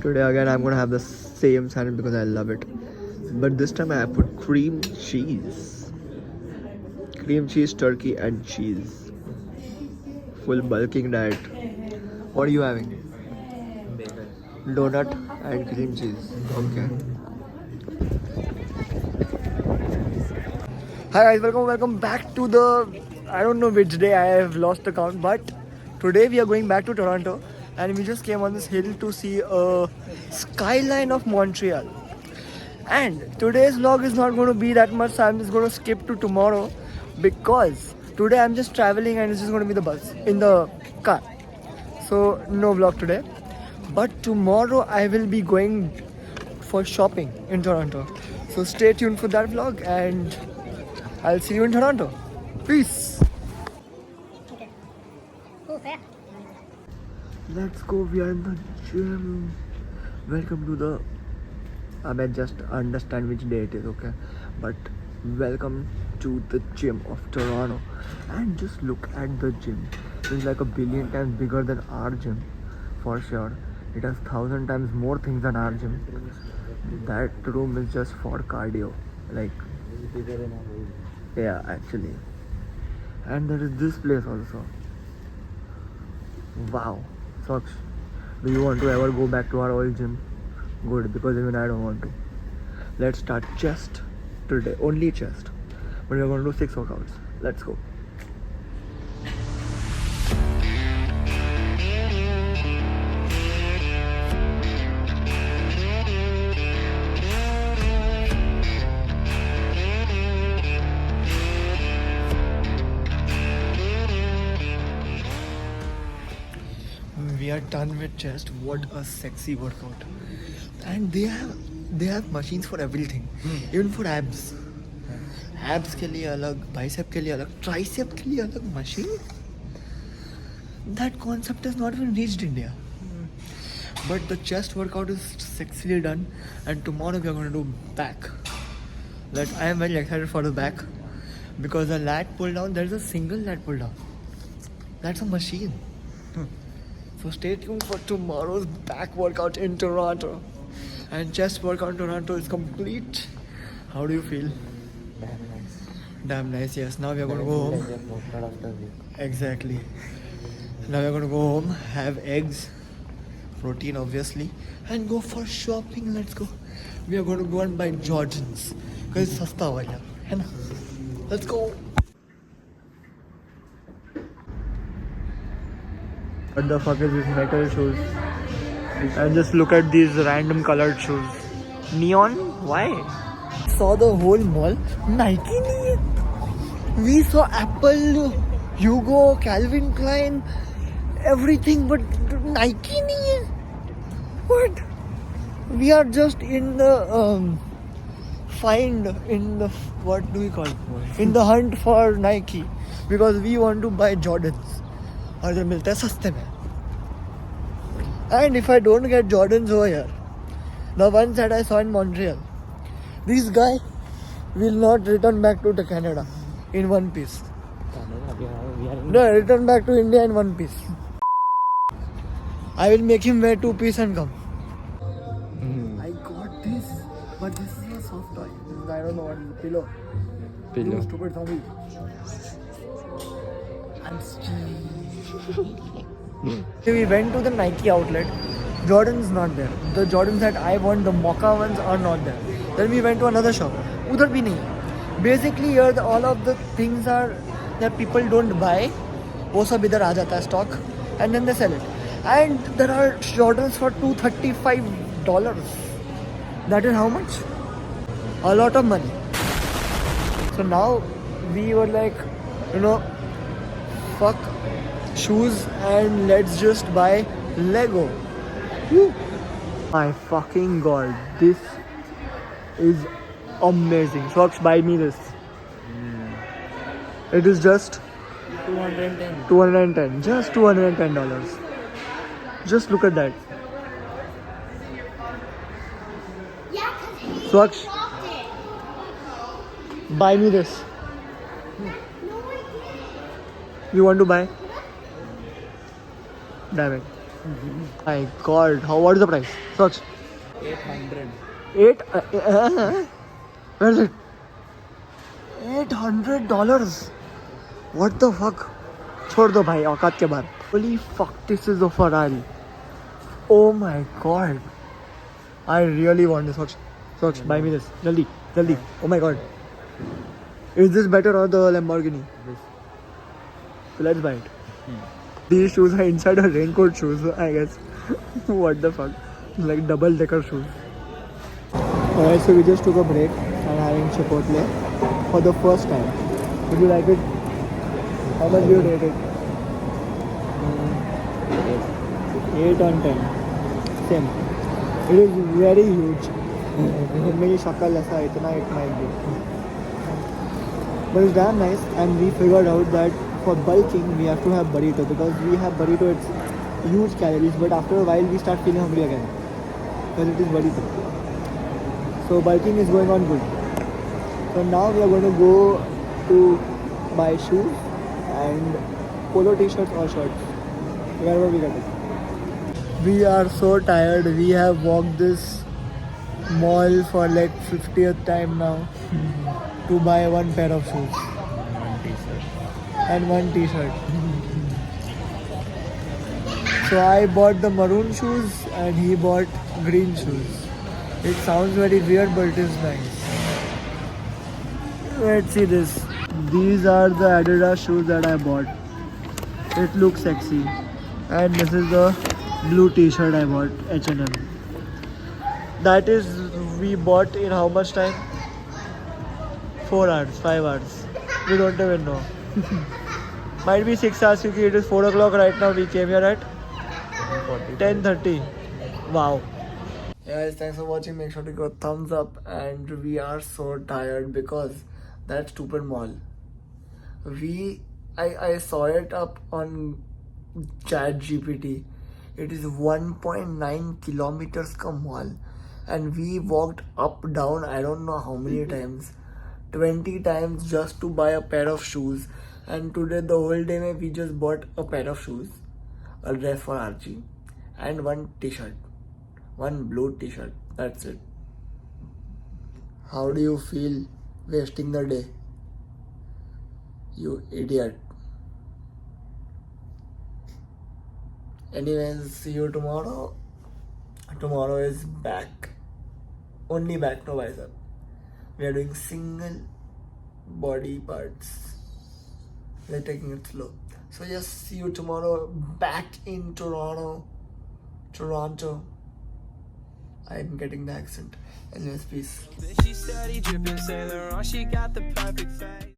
Today again I'm gonna have the same sandwich because I love it. But this time I put cream cheese. Cream cheese, turkey and cheese. Full bulking diet. What are you having? Donut and cream cheese. Okay. Hi guys, welcome back to the, I don't know which day, I have lost the count, but today we are going back to Toronto and we just came on this hill to see a skyline of Montreal. And today's vlog is not going to be that much, so I'm just going to skip to tomorrow because today I'm just traveling and it's just going to be the bus, in the car. So no vlog today. But tomorrow I will be going for shopping in Toronto. So stay tuned for that vlog and I'll see you in Toronto. Peace. Okay. Oh, fair. Let's go. We are in the gym. Welcome to the. I mean, just understand which day it is, okay? But welcome to the gym of Toronto. And just look at the gym. It's like a billion times bigger than our gym, for sure. It has 1,000 times more things than our gym. That room is just for cardio, like. Yeah, actually. And there is this place also. Wow. Sucks. Do you want to ever go back to our old gym? Good, because even I don't want to. Let's start chest today. Only chest. But we're going to do 6 workouts. Let's go. We are done with chest. What a sexy workout. And they have machines for everything. Even for abs. Abs के लिए अलग, bicep के लिए अलग, tricep के लिए अलग machine. That concept has not even reached India. But the chest workout is sexily done. And tomorrow we are going to do back. I am very excited for the back. Because the lat pull down, there is a single lat pull down. That's a machine. So stay tuned for tomorrow's back workout in Toronto. And chest workout in Toronto is complete. How do you feel? Damn nice. Damn nice, yes. Now we are going to go home. Exactly. Now we are going to go home, have eggs, protein obviously, and go for shopping. Let's go. We are going to go and buy Jordans. Because it's sasta ho gaya, hai na? Let's go. What the fuck is this metal shoes? And just look at these random colored shoes. Neon? Why? Saw the whole mall. Nike nahi hai. We saw Apple, Hugo, Calvin Klein, everything, but Nike nahi hai. What? We are just in the what do we call it? In the hunt for Nike because we want to buy Jordans. और जो मिलता है सस्ते में. And if I don't get Jordans over here, the ones that I saw in Montreal, this guy will not return back to Canada in one piece. No, return back to India in one piece. I will make him wear 2 piece and come. I got this, but this is a soft toy. I don't know what it is. Pillow. You stupid zombie. We went to the Nike outlet. Jordan's not there. The Jordans that I want, the Mocha ones, are not there. Then we went to another shop. Udhar bhi nahi. Basically here all of the things are that people don't buy. वो सब इधर आ जाता है stock and then they sell it. And there are Jordans for $235. That is how much? A lot of money. So now we were like, fuck shoes and let's just buy Lego. Woo. My fucking god, this is amazing. Swaks, buy me this. It is just $210. Just $210. Just look at that. Swaks, buy me this. You want to buy? Damn it. My God, what is the price? Search. 800. Eight. Where is it? $800. What the fuck? छोड़ दो भाई औकात के बाहर. Holy fuck, this is a Ferrari. Oh my God. I really want this. Search, buy me this. Jaldi, jaldi. Oh my God. Is this better or the Lamborghini? This. So let's buy it. These shoes are inside a raincoat shoes, I guess. What the fuck? Like double decker shoes. Alright, so we just took a break and having Chipotle for the first time. Did you like it? How much do you rate it? 8 on 10. Same. It is very huge. Maybe shakal aisa itna it might be. But it's damn nice, and we figured out that for bulking we have to have burrito, because we have burrito, it's huge calories, but after a while we start feeling hungry again because it is burrito. So bulking is going on good. So now we are going to go to buy shoes and polo t-shirts or shirts, wherever we get it. We are so tired. We have walked this mall for like 50th time now to buy one pair of shoes One t-shirt. and one t-shirt. So I bought the maroon shoes and he bought green shoes. It sounds very weird, but it is nice. Let's see this. These are the Adidas shoes that I bought. It looks sexy. And this is the blue t-shirt I bought, H&M. That is, we bought in how much time? 4 hours, 5 hours. We don't even know. Might be 6 hours because it is 4 o'clock right now. We came here at 10:30. Wow. Yeah, guys, thanks for watching. Make sure to give a thumbs up. And we are so tired because that stupid mall. I saw it up on ChatGPT. It is 1.9 kilometers ka mall, and we walked up down I don't know how many times, 20 times just to buy a pair of shoes. And today the whole day we just bought a pair of shoes, a dress for Archie, and one t-shirt, one blue t-shirt. That's it. How do you feel wasting the day, you idiot? Anyways, see you tomorrow. Tomorrow is back. Only back, no bicep. We are doing single body parts. We're taking it slow. So just see you tomorrow back in Toronto. I'm getting the accent. Anyways, peace. She steady dripping Saint Laurent, she got the perfect fame.